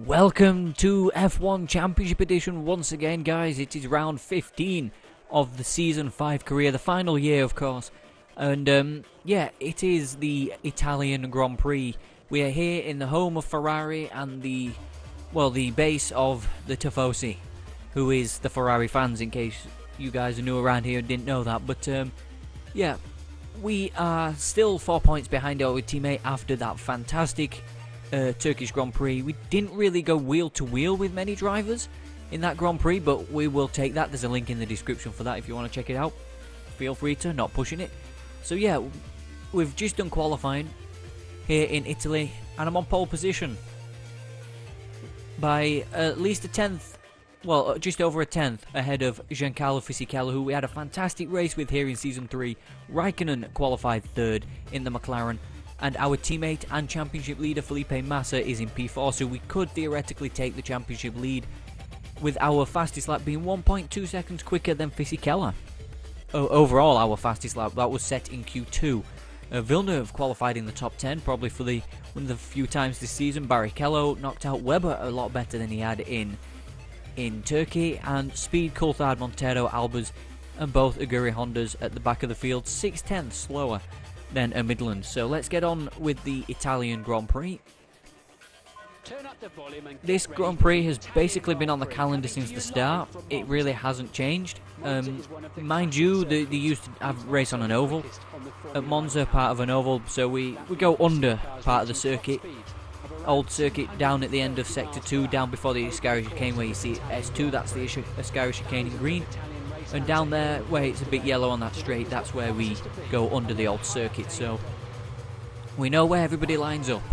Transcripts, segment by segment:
Welcome to F1 Championship Edition once again, guys. It is round 15 of the Season 5 career, the final year, of course. And, yeah, it is the Italian Grand Prix. We are here in the home of Ferrari and the base of the Tifosi, who is the Ferrari fans, in case you guys are new around here and didn't know that. But, yeah, we are still 4 points behind our teammate after that fantastic Turkish Grand Prix. We didn't really go wheel to wheel with many drivers in that Grand Prix, but we will take that. There's a link in the description for that if you want to check it out. Feel free to, not pushing it. So yeah, we've just done qualifying here in Italy, and I'm on pole position by at least a tenth, well, just over a tenth ahead of Giancarlo Fisichella, who we had a fantastic race with here in Season 3. Raikkonen qualified third in the McLaren, and our teammate and championship leader Felipe Massa is in P4, so we could theoretically take the championship lead with our fastest lap being 1.2 seconds quicker than Fisichella. Overall, our fastest lap, that was set in Q2. Villeneuve qualified in the top 10, probably for one of the few times this season. Barrichello knocked out Webber a lot better than he had in Turkey, and Speed, Coulthard, Montero, Albers, and both Aguri Hondas at the back of the field, 6/10 slower than a Midland. So let's get on with the Italian Grand Prix. This Grand Prix has basically been on the calendar since the start. It really hasn't changed. Mind you, they used to have race on an oval. At Monza, part of an oval, so we go under part of the circuit. Old circuit down at the end of Sector 2, down before the Ascari chicane where you see S2, that's the Ascari chicane in green. And down there, where it's a bit yellow on that straight, that's where we go under the old circuit. So we know where everybody lines up.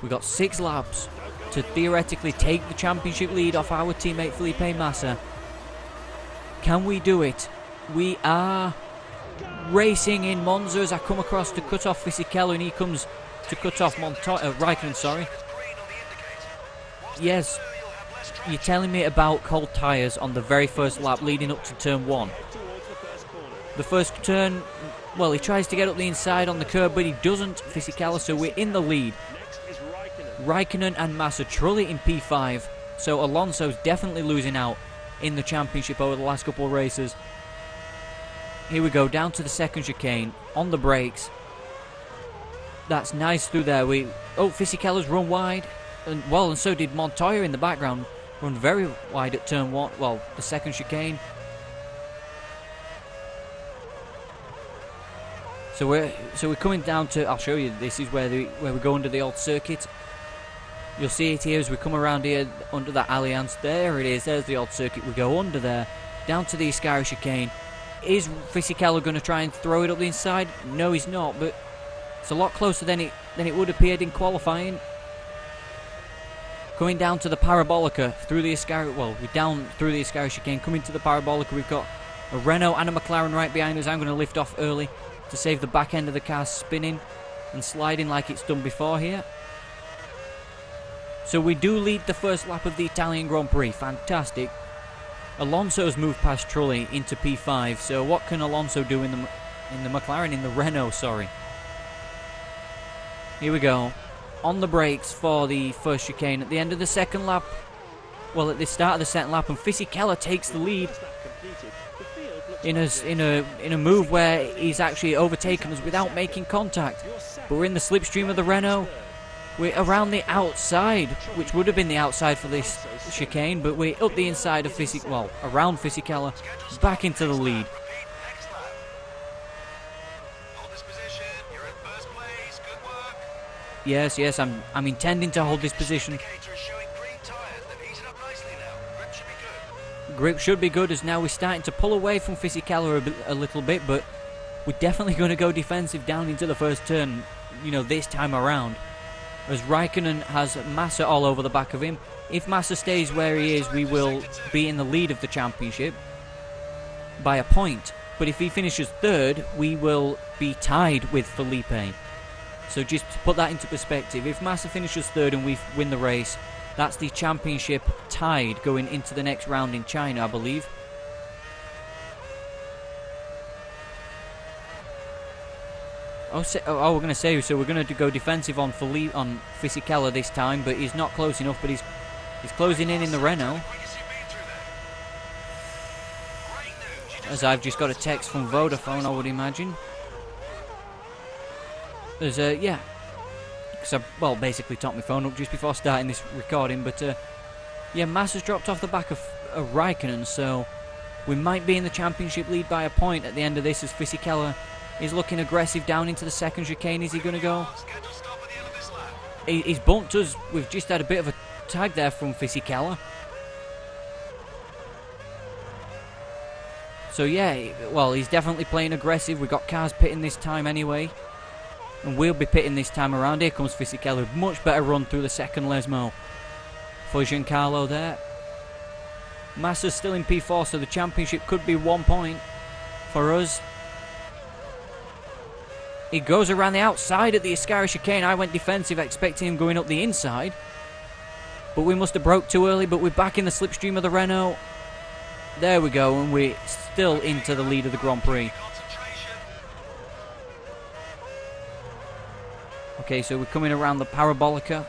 We've got 6 laps to theoretically take the championship lead off our teammate Felipe Massa. Can we do it? We are racing in Monza as I come across to cut off Fisichella, and he comes to cut off Raikkonen, sorry. Yes. You're telling me about cold tyres on the very first lap leading up to turn 1. The first turn, well, he tries to get up the inside on the curb, but he doesn't, Fisichella, so we're in the lead. Raikkonen and Massa truly in P5, so Alonso's definitely losing out in the championship over the last couple of races. Here we go, down to the second chicane, on the brakes. That's nice through there. Fisichella's run wide, and so did Montoya in the background. Run very wide at turn 1, well, the second chicane. So we're coming down to, I'll show you, this is where we go under the old circuit. You'll see it here as we come around here under that Allianz. There it is, there's the old circuit. We go under there, down to the Ascari chicane. Is Fisichella going to try and throw it up the inside? No, he's not, but it's a lot closer than it would appear in qualifying. Coming down to the Parabolica through the Ascari, we're down through the Ascari chicane, coming to the Parabolica. We've got a Renault and a McLaren right behind us. I'm going to lift off early to save the back end of the car spinning and sliding like it's done before here. So we do lead the first lap of the Italian Grand Prix. Fantastic. Alonso's moved past Trulli into P5. So what can Alonso do in the McLaren, in the Renault, sorry. Here we go. On the brakes for the first chicane at the end of the second lap. Well, at the start of the second lap, and Fisichella takes the lead in a move where he's actually overtaken us without making contact. But we're in the slipstream of the Renault. We're around the outside, which would have been the outside for this chicane, but we're up the inside of around Fisichella, back into the lead. Yes, I'm intending to hold this position. Grip should be good, as now we're starting to pull away from Fisichella a little bit, but we're definitely going to go defensive down into the first turn, this time around. As Raikkonen has Massa all over the back of him. If Massa stays where he is, we will be in the lead of the championship by a point. But if he finishes third, we will be tied with Felipe. So just to put that into perspective, if Massa finishes third and we win the race, that's the championship tied going into the next round in China, I believe. we're going to say, so we're going to go defensive on Fisichella this time, but he's not close enough, but he's closing in the Renault. As I've just got a text from Vodafone, I would imagine. There's yeah. Because I, basically topped my phone up just before starting this recording, but yeah, Massa's dropped off the back of Raikkonen, so we might be in the championship lead by a point at the end of this, as Fisichella is looking aggressive down into the second chicane. Is he going to go? He's bumped us. We've just had a bit of a tag there from Fisichella. So yeah, well, he's definitely playing aggressive. We've got cars pitting this time anyway, and we'll be pitting this time around. Here comes Fisichella. Much better run through the second Lesmo for Giancarlo there. Massa's still in P4, so the championship could be 1 point for us. He goes around the outside at the Ascari chicane. I went defensive, expecting him going up the inside, but we must have broke too early. But we're back in the slipstream of the Renault. There we go, and we're still into the lead of the Grand Prix. Okay, so we're coming around the Parabolica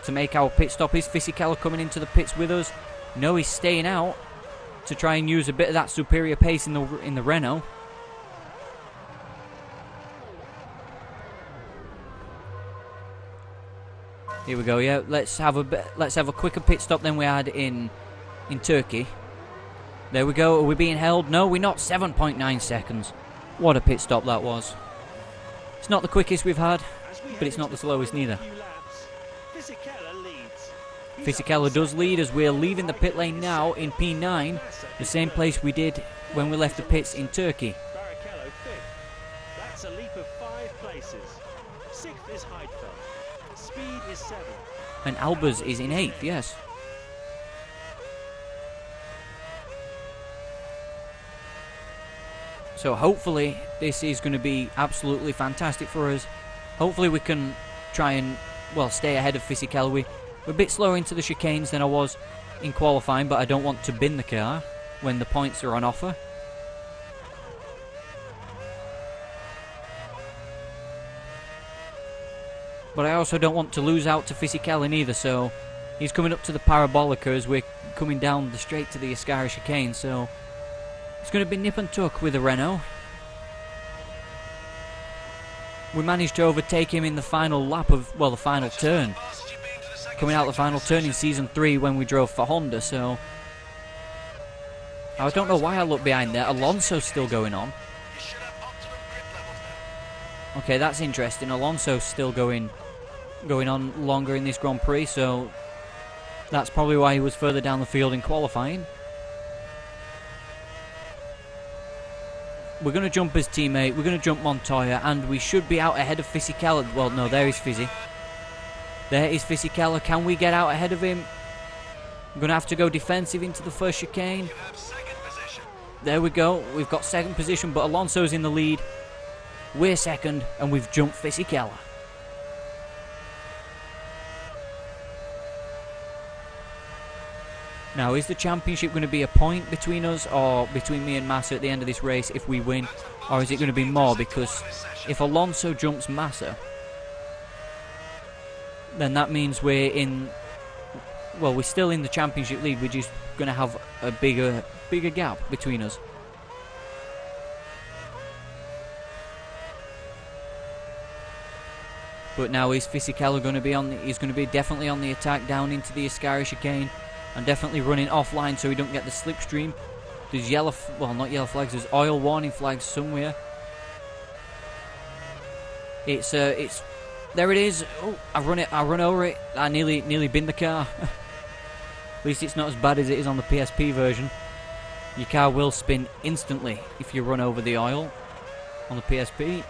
to make our pit stop. Is Fisichella coming into the pits with us? No, he's staying out to try and use a bit of that superior pace in the Renault. Here we go. Yeah, let's have a quicker pit stop than we had in Turkey. There we go. Are we being held? No, we're not. 7.9 seconds. What a pit stop that was. It's not the quickest we've had, but it's not the slowest neither. Fisichella does lead as we're leaving the pit lane now in P9, the same place we did when we left the pits in Turkey. That's a leap of 5 places. 6th is Heidfeld. Speed is 7th. And Albers is in 8th, yes. So hopefully this is going to be absolutely fantastic for us. Hopefully we can try and, well, stay ahead of Fisichella. We're a bit slower into the chicanes than I was in qualifying, but I don't want to bin the car when the points are on offer. But I also don't want to lose out to Fisichella either, so he's coming up to the Parabolica as we're coming down the straight to the Ascari chicane, so it's going to be nip and tuck with the Renault. We managed to overtake him in the final lap of, well, the final turn. Coming out the final turn in Season 3 when we drove for Honda, so I don't know why I look behind there. Alonso's still going on. Okay, that's interesting. Alonso's still going on longer in this Grand Prix, so that's probably why he was further down the field in qualifying. We're going to jump his teammate, we're going to jump Montoya, and we should be out ahead of Fisichella. Well, no, there is Fizzy. There is Fisichella. Can we get out ahead of him? I'm going to have to go defensive into the first chicane. There we go. We've got second position, but Alonso's in the lead. We're second, and we've jumped Fisichella. Now, is the championship going to be a point between us, or between me and Massa at the end of this race if we win? Or is it going to be more? Because if Alonso jumps Massa, then that means we're in, well, we're still in the championship lead. We're just going to have a bigger gap between us. But now is Fisichella going to be on? He's going to be definitely on the attack down into the Ascari chicane, and definitely running offline so we don't get the slipstream. There's yellow, well, not yellow flags. There's oil warning flags somewhere. It's there it is. Oh, I run over it. I nearly binned the car. At least it's not as bad as it is on the PSP version. Your car will spin instantly if you run over the oil on the PSP.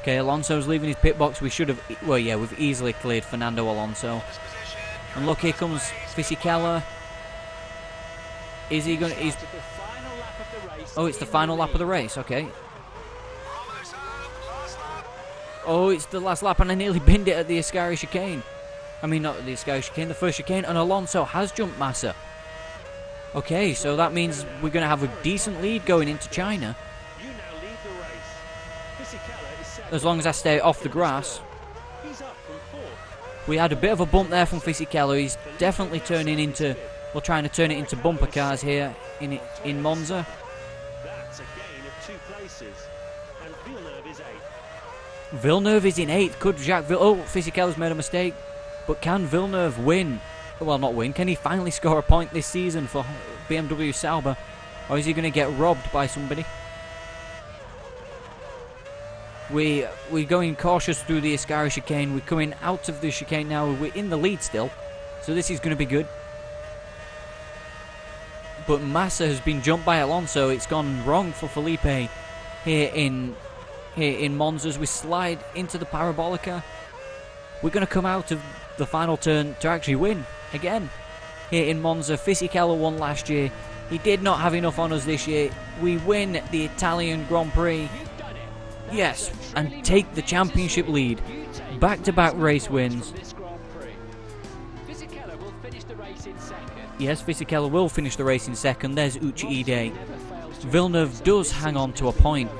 Okay, Alonso's leaving his pit box. We should have, well, yeah, we've easily cleared Fernando Alonso. And look, here comes Fisichella. Is he going to, oh, it's the final lap of the race, okay. Oh, it's the last lap, and I nearly binned it at the Ascari chicane. I mean, not the Ascari chicane, the first chicane, and Alonso has jumped Massa. Okay, so that means we're going to have a decent lead going into China. You now lead the race. Fisichella is second. As long as I stay off the grass. He's up from fourth. We had a bit of a bump there from Fisichella. He's definitely turning into, well, trying to turn it into bumper cars here in Monza. That's a gain of 2 places. And Villeneuve is 8th. Villeneuve is in 8th. Could Jacques Villeneuve... Oh, Fisichella's made a mistake. But can Villeneuve win? Well, not win. Can he finally score a point this season for BMW Sauber? Or is he going to get robbed by somebody? We're going cautious through the Ascari chicane. We're coming out of the chicane now. We're in the lead still. So this is going to be good. But Massa has been jumped by Alonso. It's gone wrong for Felipe here in Monza as we slide into the Parabolica. We're going to come out of the final turn to actually win again here in Monza. Fisichella won last year. He did not have enough on us this year. We win the Italian Grand Prix. Yes, and take the championship lead. Back-to-back race wins. Yes, Fisichella will finish the race in second. There's Uchi Ide. Villeneuve does hang on to a point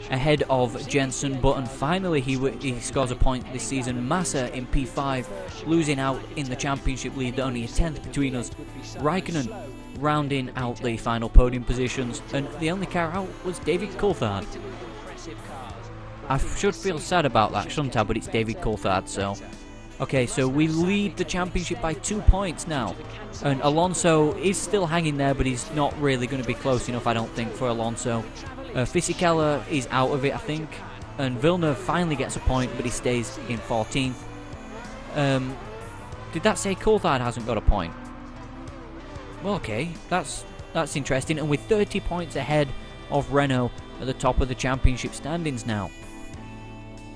ahead of Jensen, but finally he scores a point this season. Massa in P5, losing out in the championship lead, only a 10th between us. Raikkonen rounding out the final podium positions, and the only car out was David Coulthard. I should feel sad about that, shouldn't I? But it's David Coulthard, so... Okay, so we lead the championship by 2 points now. And Alonso is still hanging there, but he's not really going to be close enough, I don't think, for Alonso. Fisichella is out of it, I think. And Villeneuve finally gets a point, but he stays in 14th. Did that say Coulthard hasn't got a point? Well, okay, that's interesting. And with 30 points ahead of Renault at the top of the championship standings now.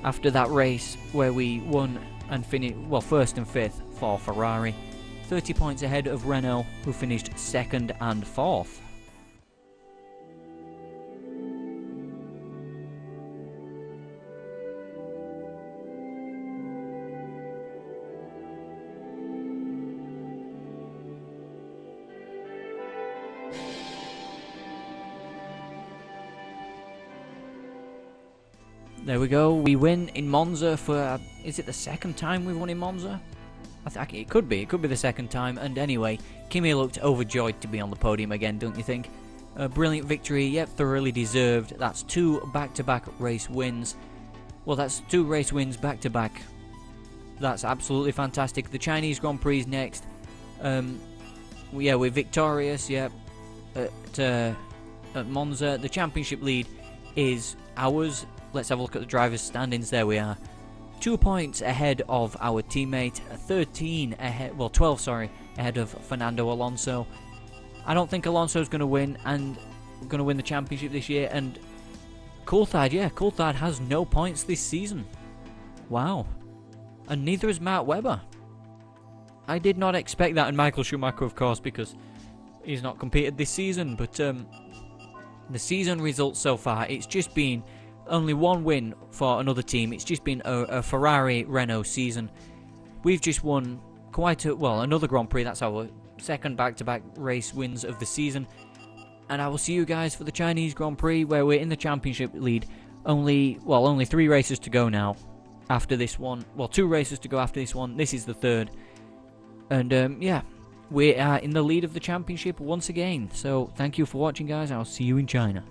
After that race where we won and finished, well, first and fifth for Ferrari. 30 points ahead of Renault, who finished second and fourth. There we go, we win in Monza for, is it the second time we've won in Monza? I think it could be the second time, and anyway, Kimi looked overjoyed to be on the podium again, don't you think? A brilliant victory, yep, thoroughly deserved. That's 2 back-to-back race wins. Well, that's 2 race wins back-to-back. That's absolutely fantastic. The Chinese Grand Prix is next. Yeah, we're victorious, yep, at Monza. The championship lead is ours. Let's have a look at the drivers' standings. There we are. 2 points ahead of our teammate. 13 ahead, well, 12, sorry, ahead of Fernando Alonso. I don't think Alonso's going to win, and going to win the championship this year. And Coulthard, yeah, Coulthard has no points this season. Wow. And neither is Matt Webber. I did not expect that, and Michael Schumacher, of course, because he's not competed this season. But the season results so far, it's just been only one win for another team. It's just been a Ferrari-Renault season. We've just won quite a, well, another Grand Prix. That's our second back-to-back race wins of the season. And I will see you guys for the Chinese Grand Prix, where we're in the championship lead. Only 3 races to go now after this one. Well, 2 races to go after this one. This is the 3rd. And yeah, we are in the lead of the championship once again. So thank you for watching, guys. I'll see you in China.